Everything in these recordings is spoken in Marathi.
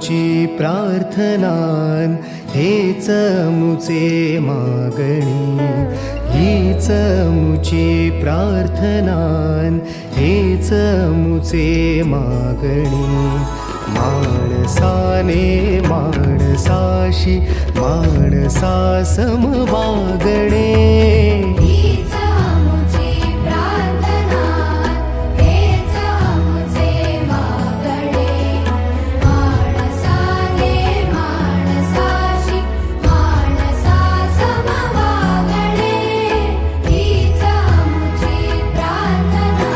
मुची प्रार्थनान हेच मुचे मागणी, हीच मुची प्रार्थनान हेच मुचे मागणी. माणसाने माणसाशी माणसा सम वागणे, हीच मुची प्रार्थना हेच मुचे मागणे. माणसाने माणसाशी माणसा सम वागणे, हीच मुची प्रार्थना.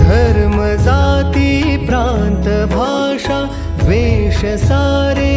धर्म जाती प्रांत भाषा द्वेष सारे